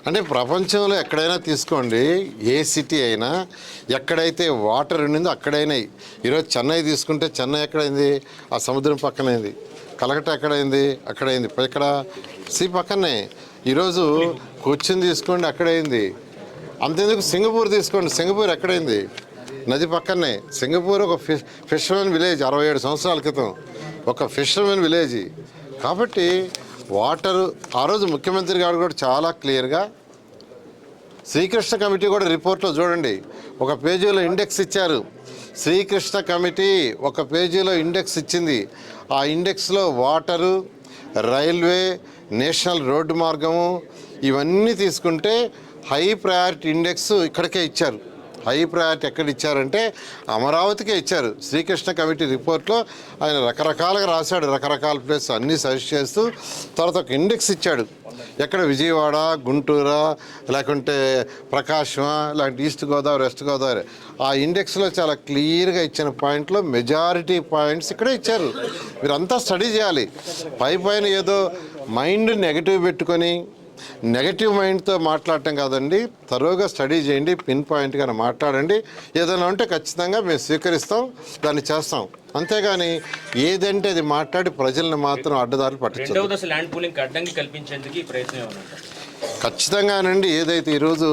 అంటే ప్రపంచంలో ఎక్కడైనా తీసుకోండి, ఏ సిటీ అయినా ఎక్కడైతే వాటర్ ఉండిందో అక్కడైనా. ఈరోజు చెన్నై తీసుకుంటే చెన్నై ఎక్కడైంది? ఆ సముద్రం పక్కనైంది. కలకట్ట ఎక్కడైంది? అక్కడైంది. ఇక్కడ సీ పక్కనే. ఈరోజు కొచ్చిన్ తీసుకోండి, అక్కడైంది. అంతేందుకు సింగపూర్ తీసుకోండి, సింగపూర్ ఎక్కడైంది? నది పక్కనే. సింగపూర్ ఒక ఫిషర్మెన్ విలేజ్ 67 సంవత్సరాల క్రితం, ఒక ఫిషర్మెన్ విలేజ్. కాబట్టి వాటరు ఆ రోజు ముఖ్యమంత్రి గారు కూడా చాలా క్లియర్గా, శ్రీకృష్ణ కమిటీ కూడా రిపోర్ట్లో చూడండి, ఒక పేజీలో ఇండెక్స్ ఇచ్చారు. శ్రీకృష్ణ కమిటీ ఒక పేజీలో ఇండెక్స్ ఇచ్చింది. ఆ ఇండెక్స్లో వాటరు, రైల్వే, నేషనల్ రోడ్డు మార్గము ఇవన్నీ తీసుకుంటే హై ప్రయారిటీ ఇండెక్స్ ఇక్కడికే ఇచ్చారు. హై ప్రయారిటీ ఎక్కడ ఇచ్చారంటే అమరావతికే ఇచ్చారు. శ్రీకృష్ణ కమిటీ రిపోర్ట్లో ఆయన రకరకాలుగా రాశాడు, రకరకాల ప్లేస్ అన్నీ సజెస్ట్ చేస్తూ తర్వాత ఒక ఇండెక్స్ ఇచ్చాడు. ఎక్కడ విజయవాడ, గుంటూరా, లేకుంటే ప్రకాశమా, లేకుంటే ఈస్ట్ గోదావరి, వెస్ట్ గోదావరి, ఆ ఇండెక్స్లో చాలా క్లియర్గా ఇచ్చిన పాయింట్లో మెజారిటీ పాయింట్స్ ఇక్కడే ఇచ్చారు. మీరంతా స్టడీ చేయాలి. పైన ఏదో మైండ్ నెగటివ్ పెట్టుకొని నెగటివ్ మైండ్తో మాట్లాడటం కాదండి. తరోగా స్టడీ చేయండి, పిన్ పాయింట్గా మాట్లాడండి. ఏదైనా ఉంటే ఖచ్చితంగా మేము స్వీకరిస్తాం, దాన్ని చేస్తాం. అంతేగాని ఏదంటే అది మాట్లాడి ప్రజలను మాత్రం అడ్డదారులు పట్టించారు. ఖచ్చితంగానండి. ఏదైతే ఈరోజు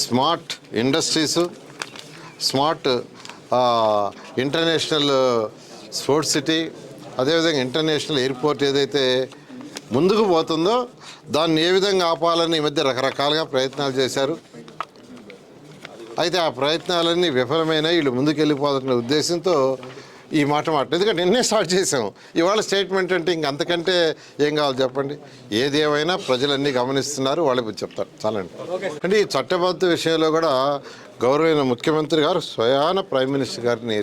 smart industries, smart international sports city, అదేవిధంగా ఇంటర్నేషనల్ ఎయిర్పోర్ట్ ఏదైతే ముందుకు పోతుందో దాన్ని ఏ విధంగా ఆపాలని ఈ మధ్య రకరకాలుగా ప్రయత్నాలు చేశారు. అయితే ఆ ప్రయత్నాలన్నీ విఫలమైన వీళ్ళు ముందుకెళ్ళిపోతున్న ఉద్దేశంతో ఈ మాట ఎందుకంటే నిన్నే స్టార్ట్ చేసాం. ఇవాళ స్టేట్మెంట్ అంటే ఇంక అంతకంటే ఏం కావాలి చెప్పండి. ఏదేమైనా ప్రజలన్నీ గమనిస్తున్నారు, వాళ్ళకి చెప్తారు చాలండి. అంటే ఈ చట్టబద్ధ విషయంలో కూడా గౌరవమైన ముఖ్యమంత్రి గారు స్వయాన ప్రైమ్ మినిస్టర్ గారిని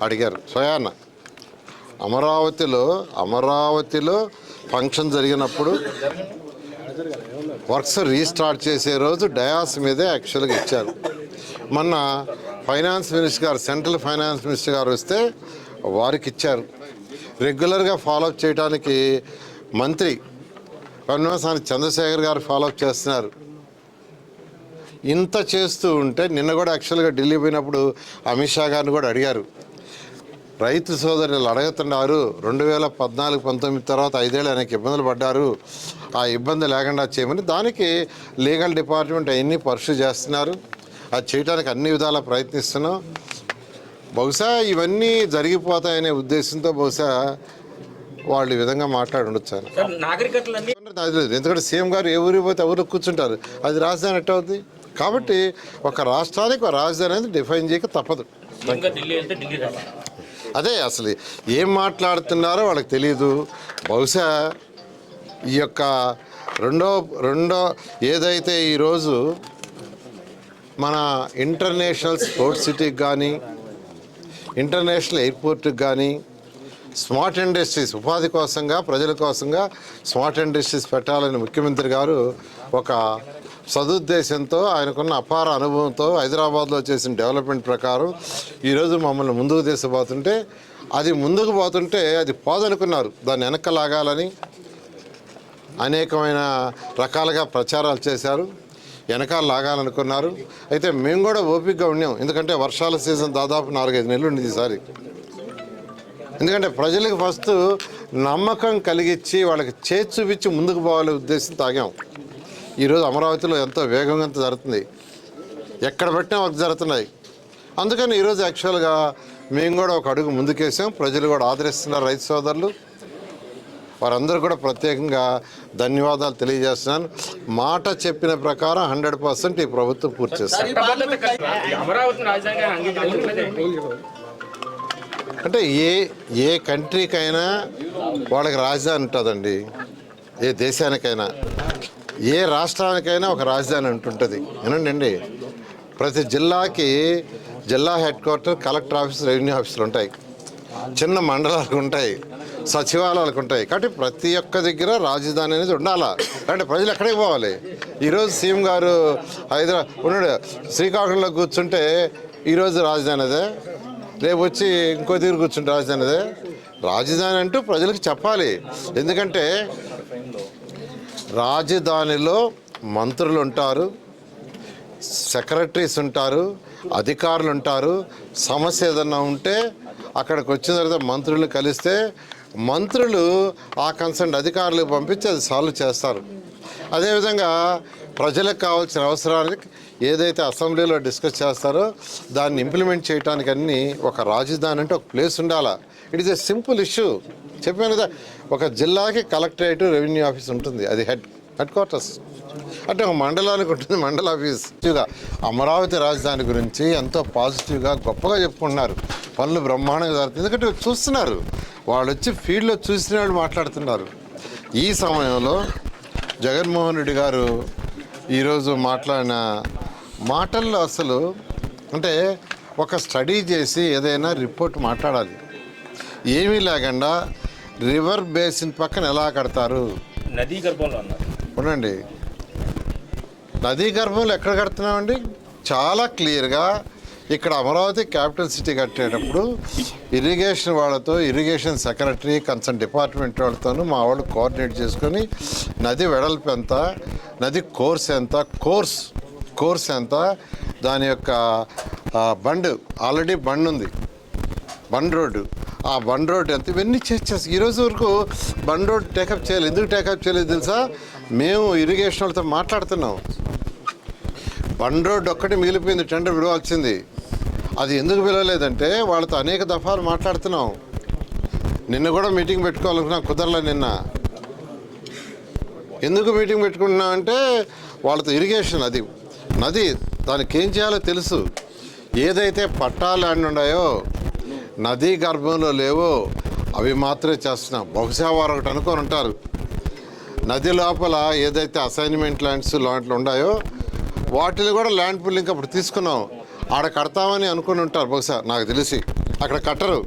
అడిగారు. స్వయాన అమరావతిలో ఫంక్షన్ జరిగినప్పుడు వర్క్స్ రీస్టార్ట్ చేసే రోజు డయాస్ మీదే యాక్చువల్గా ఇచ్చారు. మొన్న ఫైనాన్స్ మినిస్టర్ గారు, సెంట్రల్ ఫైనాన్స్ మినిస్టర్ గారు వస్తే వారికి ఇచ్చారు. రెగ్యులర్గా ఫాలోఅప్ చేయడానికి మంత్రి కన్వసాని చంద్రశేఖర్ గారు ఫాలోఅప్ చేస్తున్నారు. ఇంత చేస్తూ ఉంటే నిన్న కూడా యాక్చువల్గా ఢిల్లీ పోయినప్పుడు అమిత్ షా గారిని కూడా అడిగారు. రైతు సోదరులు అడుగుతున్నారు, 2014-19 తర్వాత 5 ఏళ్ళు ఆయనకి ఇబ్బందులు పడ్డారు, ఆ ఇబ్బంది లేకుండా చేయమని. దానికి లీగల్ డిపార్ట్మెంట్ అవన్నీ పర్సూ చేస్తున్నారు. అది చేయడానికి అన్ని విధాలా ప్రయత్నిస్తున్నాం. బహుశా ఇవన్నీ జరిగిపోతాయనే ఉద్దేశంతో బహుశా వాళ్ళు ఈ విధంగా మాట్లాడి ఉండొచ్చు. ఎందుకంటే సీఎం గారు ఏ ఊరికి పోతే ఎవరు కూర్చుంటారు, అది రాజధాని ఎట్ట అవుతుంది. కాబట్టి ఒక రాష్ట్రానికి ఒక రాజధాని అనేది డిఫైన్ చేయక తప్పదు. అదే అసలు ఏం మాట్లాడుతున్నారో వాళ్ళకి తెలియదు. బహుశా ఈ యొక్క రెండో ఏదైతే ఈరోజు మన ఇంటర్నేషనల్ స్పోర్ట్స్ సిటీకి కానీ, ఇంటర్నేషనల్ ఎయిర్పోర్ట్కి కానీ, స్మార్ట్ ఇండస్ట్రీస్ ఉపాధి కోసంగా, ప్రజల కోసంగా స్మార్ట్ ఇండస్ట్రీస్ పెట్టాలని ముఖ్యమంత్రి గారు ఒక సదుద్దేశంతో, ఆయనకున్న అపార అనుభవంతో హైదరాబాద్లో చేసిన డెవలప్మెంట్ ప్రకారం ఈరోజు మమ్మల్ని ముందుకు తీసుకుపోతుంటే, అది ముందుకు పోతుంటే అది పోదనుకున్నారు. దాన్ని వెనక్కి లాగాలని అనేకమైన రకాలుగా ప్రచారాలు చేశారు, వెనకాల లాగాలనుకున్నారు. అయితే మేము కూడా ఓపికగా ఉన్నాం. ఎందుకంటే వర్షాల సీజన్ దాదాపు 4-5 నెలలు ఉండేది ఈసారి. ఎందుకంటే ప్రజలకు ఫస్ట్ నమ్మకం కలిగించి వాళ్ళకి చేతి చూపించి ముందుకు పోవాలనే ఉద్దేశం తాగాం. ఈరోజు అమరావతిలో ఎంతో వేగంగా జరుగుతుంది, ఎక్కడ పెట్టినా వర్క్ జరుగుతున్నాయి. అందుకని ఈరోజు యాక్చువల్గా మేము కూడా ఒక అడుగు ముందుకేసాం. ప్రజలు కూడా ఆదరిస్తున్నారు, రైతు సోదరులు. వారందరూ కూడా ప్రత్యేకంగా ధన్యవాదాలు తెలియజేస్తున్నాను. మాట చెప్పిన ప్రకారం 100% ఈ ప్రభుత్వం పూర్తి చేస్తారు. అంటే ఏ కంట్రీకైనా వాళ్ళకి రాజధాని ఉంటుందండి. ఏ దేశానికైనా, ఏ రాష్ట్రానికైనా ఒక రాజధాని ఉంటుంటుంది. ఏనండి, ప్రతి జిల్లాకి జిల్లా head quarter, collector office, revenue ఆఫీసులు ఉంటాయి, చిన్న మండలాలకు ఉంటాయి, సచివాలయాలకు ఉంటాయి. కాబట్టి ప్రతి ఒక్క దగ్గర రాజధాని అనేది ఉండాలా. అంటే ప్రజలు ఎక్కడికి పోవాలి? ఈరోజు సీఎం గారు ఉన్నాడు శ్రీకాకుళంలో కూర్చుంటే ఈరోజు రాజధాని అదే, రేపు వచ్చి ఇంకో తీరు కూర్చుంటే రాజధానిదే. రాజధాని అంటూ ప్రజలకు చెప్పాలి. ఎందుకంటే రాజధానిలో మంత్రులు ఉంటారు, సెక్రటరీస్ ఉంటారు, అధికారులు ఉంటారు. సమస్య ఏదన్నా ఉంటే అక్కడికి వచ్చిన తర్వాత మంత్రులు కలిస్తే మంత్రులు ఆ కన్సర్న్ అధికారులకు పంపించి అది సాల్వ్ చేస్తారు. అదేవిధంగా ప్రజలకు కావాల్సిన అవసరానికి ఏదైతే అసెంబ్లీలో డిస్కస్ చేస్తారో దాన్ని ఇంప్లిమెంట్ చేయడానికి అన్నీ ఒక రాజధాని అంటే ఒక ప్లేస్ ఉండాలా. It is a simple issue. చెప్పాను కదా, ఒక జిల్లాకి కలెక్టరేట్, రెవెన్యూ ఆఫీస్ ఉంటుంది, అది హెడ్ క్వార్టర్స్. అంటే ఒక మండలానికి ఉంటుంది మండల ఆఫీస్. అమరావతి రాజధాని గురించి ఎంతో పాజిటివ్గా గొప్పగా చెప్పుకుంటున్నారు. పనులు బ్రహ్మాండంగా జరుగుతుంది. ఎందుకంటే చూస్తున్నారు, వాళ్ళు వచ్చి ఫీల్డ్లో చూసిన వాళ్ళు మాట్లాడుతున్నారు. ఈ సమయంలో జగన్మోహన్ రెడ్డి గారు ఈరోజు మాట్లాడిన మాటల్లో అసలు అంటే ఒక స్టడీ చేసి ఏదైనా రిపోర్ట్ మాట్లాడాలి. ఏమీ లేకుండా రివర్ బేసిన్ పక్కన ఎలా కడతారు, నదీ గర్భంలో అన్నారు. ఉండండి, నదీ గర్భంలో ఎక్కడ కడుతున్నామండి? చాలా క్లియర్గా ఇక్కడ అమరావతి క్యాపిటల్ సిటీ కట్టేటప్పుడు ఇరిగేషన్ వాళ్ళతో, ఇరిగేషన్ సెక్రటరీ, కన్సర్న్ డిపార్ట్మెంట్ వాళ్ళతోనూ మా వాళ్ళు కోఆర్డినేట్ చేసుకొని నది వెడల్పు ఎంత, నది కోర్స్ ఎంత, కోర్స్ ఎంత, దాని యొక్క బండ్ ఆల్రెడీ బండ్ ఉంది, బండ్ రోడ్డు, ఆ బండ్ రోడ్ ఎంత, ఇవన్నీ చేసి ఈరోజు వరకు బండ్ రోడ్ టేకప్ చేయలేదు. ఎందుకు టేకప్ చేయలేదు తెలుసా? మేము ఇరిగేషన్ వాళ్ళతో మాట్లాడుతున్నాం. బండ్ రోడ్ ఒక్కటి మిగిలిపోయింది, టెండర్ విడవాల్సింది. అది ఎందుకు పిలవలేదంటే వాళ్ళతో అనేక దఫాలు మాట్లాడుతున్నాం. నిన్న కూడా మీటింగ్ పెట్టుకోవాలనుకున్నా, కుదరలే నిన్న. ఎందుకు మీటింగ్ పెట్టుకుంటున్నాం అంటే వాళ్ళతో ఇరిగేషన్, అది నది, దానికి ఏం చేయాలో తెలుసు. ఏదైతే పట్టా ల్యాండ్ ఉన్నాయో నదీ గర్భంలో లేవో అవి మాత్రమే చేస్తున్నాం. బహుశా వారు ఒకటి అనుకొని ఉంటారు, నది లోపల ఏదైతే అసైన్మెంట్ ల్యాండ్స్ లాంటివి ఉన్నాయో వాటిని కూడా ల్యాండ్ పుల్లింగ్ అప్పుడు తీసుకున్నాం, ఆడ కడతామని అనుకుని ఉంటారు. బహుశా నాకు తెలిసి అక్కడ కట్టరు.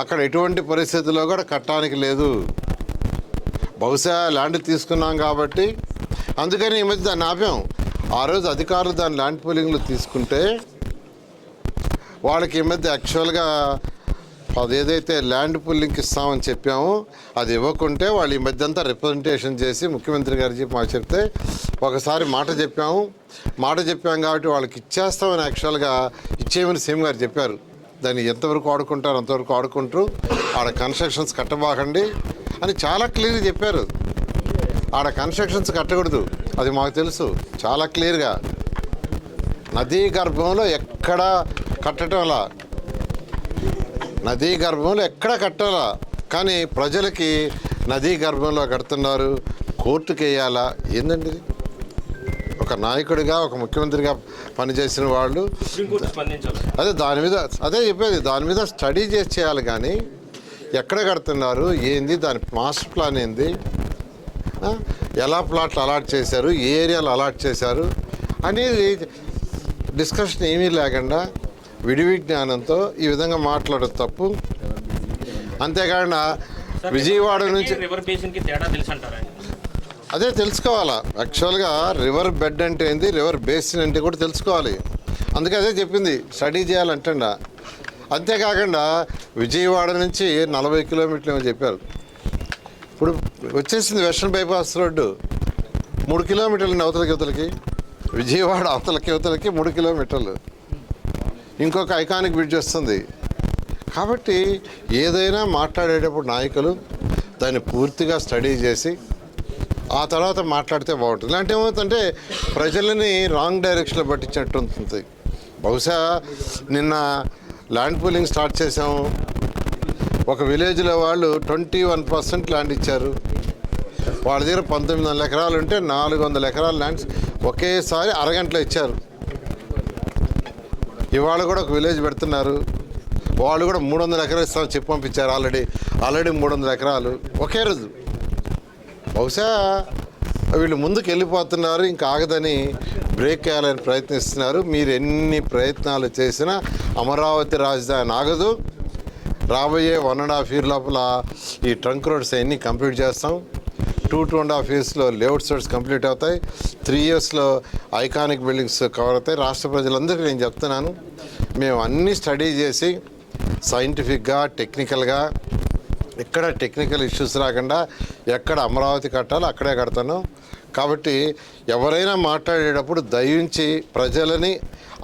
అక్కడ ఎటువంటి పరిస్థితుల్లో కూడా కట్టడానికి లేదు. బహుశా ల్యాండ్ తీసుకున్నాం కాబట్టి అందుకని ఈ మధ్య దాన్ని ఆపాం. ఆ రోజు అధికారులు దాని ల్యాండ్ పూలింగ్లో తీసుకుంటే వాళ్ళకి ఈ మధ్య యాక్చువల్గా అది ఏదైతే ల్యాండ్ పుల్లింగ్కి ఇస్తామని చెప్పామో అది ఇవ్వకుంటే వాళ్ళు ఈ మధ్య అంతా రిప్రజెంటేషన్ చేసి ముఖ్యమంత్రి గారికి మాకు చెప్తే ఒకసారి మాట చెప్పాం కాబట్టి వాళ్ళకి ఇచ్చేస్తామని యాక్చువల్గా ఇచ్చేయమని సీఎం గారు చెప్పారు. దాన్ని ఎంతవరకు ఆడుకుంటారు అంతవరకు ఆడుకుంటారు, ఆడ కన్స్ట్రక్షన్స్ కట్టబాకండి అని చాలా క్లియర్గా చెప్పారు. ఆడ కన్స్ట్రక్షన్స్ కట్టకూడదు, అది మాకు తెలుసు చాలా క్లియర్గా. నదీ గర్భంలో ఎక్కడ కట్టడంలా, నదీ గర్భంలో ఎక్కడ కట్టాలా, కానీ ప్రజలకి నదీ గర్భంలో కడుతున్నారు. కోర్టుకు వేయాలా? ఏందండి ఇది? ఒక నాయకుడిగా, ఒక ముఖ్యమంత్రిగా పనిచేసిన వాళ్ళు అదే దాని మీద అదే చెప్పేది, దాని మీద స్టడీ చేసి చేయాలి. కానీ ఎక్కడ కడుతున్నారు, ఏంది, దాని మాస్టర్ ప్లాన్ ఏంది, ఎలా ప్లాట్లు అలాట్ చేశారు, ఏ ఏరియాలో అలాట్ చేశారు అనేది డిస్కషన్ ఏమీ లేకుండా విడివి జ్ఞానంతో ఈ విధంగా మాట్లాడదు తప్పు. అంతేకాకుండా విజయవాడ నుంచి అదే తెలుసుకోవాలా. యాక్చువల్గా రివర్ బెడ్ అంటే ఏంది, రివర్ బేసిన్ అంటే కూడా తెలుసుకోవాలి. అందుకే అదే చెప్పింది, స్టడీ చేయాలంటండా. అంతేకాకుండా విజయవాడ నుంచి 40 కిలోమీటర్లు ఏమో చెప్పారు. ఇప్పుడు వచ్చేసింది వెస్టర్న్ బైపాస్ రోడ్డు 3 కిలోమీటర్లు అవతలకి, విజయవాడ అవతలకి 3 కిలోమీటర్లు. ఇంకొక ఐకానిక్ బ్రిడ్జ్ వస్తుంది. కాబట్టి ఏదైనా మాట్లాడేటప్పుడు నాయకులు దాన్ని పూర్తిగా స్టడీ చేసి ఆ తర్వాత మాట్లాడితే బాగుంటుంది. ఇలాంటి ఏమవుతుందంటే ప్రజలని రాంగ్ డైరెక్షన్లో పట్టించినట్టు ఉంటుంది. బహుశా నిన్న ల్యాండ్ పూలింగ్ స్టార్ట్ చేసాము. ఒక విలేజ్లో వాళ్ళు 21% ల్యాండ్ ఇచ్చారు. వాళ్ళ దగ్గర 1900 ఎకరాలు ఉంటే 400 ఎకరాల ల్యాండ్స్ ఒకేసారి అరగంటలో ఇచ్చారు. ఇవాళ కూడా ఒక విలేజ్ పెడుతున్నారు, వాళ్ళు కూడా 300 ఎకరాలు ఇస్తామని చెప్పి పంపించారు. ఆల్రెడీ 300 ఎకరాలు ఒకే రోజు. బహుశా వీళ్ళు ముందుకు వెళ్ళిపోతున్నారు, ఇంకా ఆగదని బ్రేక్ వేయాలని ప్రయత్నిస్తున్నారు. మీరు ఎన్ని ప్రయత్నాలు చేసినా అమరావతి రాజధాని ఆగదు. రాబోయే 1.5 year లోపల ఈ ట్రంక్ రోడ్స్ అన్నీ కంప్లీట్ చేస్తాం. 2.5 ఇయర్స్లో లేఅవుట్ సైట్స్ కంప్లీట్ అవుతాయి. 3 ఇయర్స్లో ఐకానిక్ బిల్డింగ్స్ కవర్ అవుతాయి. రాష్ట్ర ప్రజలందరికీ నేను చెప్తున్నాను, మేము అన్నీ స్టడీ చేసి సైంటిఫిక్గా టెక్నికల్గా ఎక్కడ టెక్నికల్ ఇష్యూస్ రాకుండా ఎక్కడ అమరావతి కట్టాలో అక్కడే కడతాను. కాబట్టి ఎవరైనా మాట్లాడేటప్పుడు దయించి ప్రజలని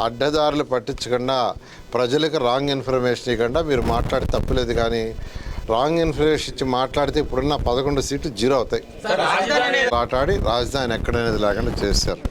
అడ్డదారులు పట్టించకుండా, ప్రజలకు రాంగ్ ఇన్ఫర్మేషన్ ఇవ్వకుండా మీరు మాట్లాడి తప్పులేదు. కానీ రాంగ్ ఇన్ఫర్మేషన్ ఇచ్చి మాట్లాడితే ఇప్పుడున్న 11 సీట్లు 0 అవుతాయి. ఆటాడి రాజధాని ఎక్కడనేది లేకుండా చేశారు.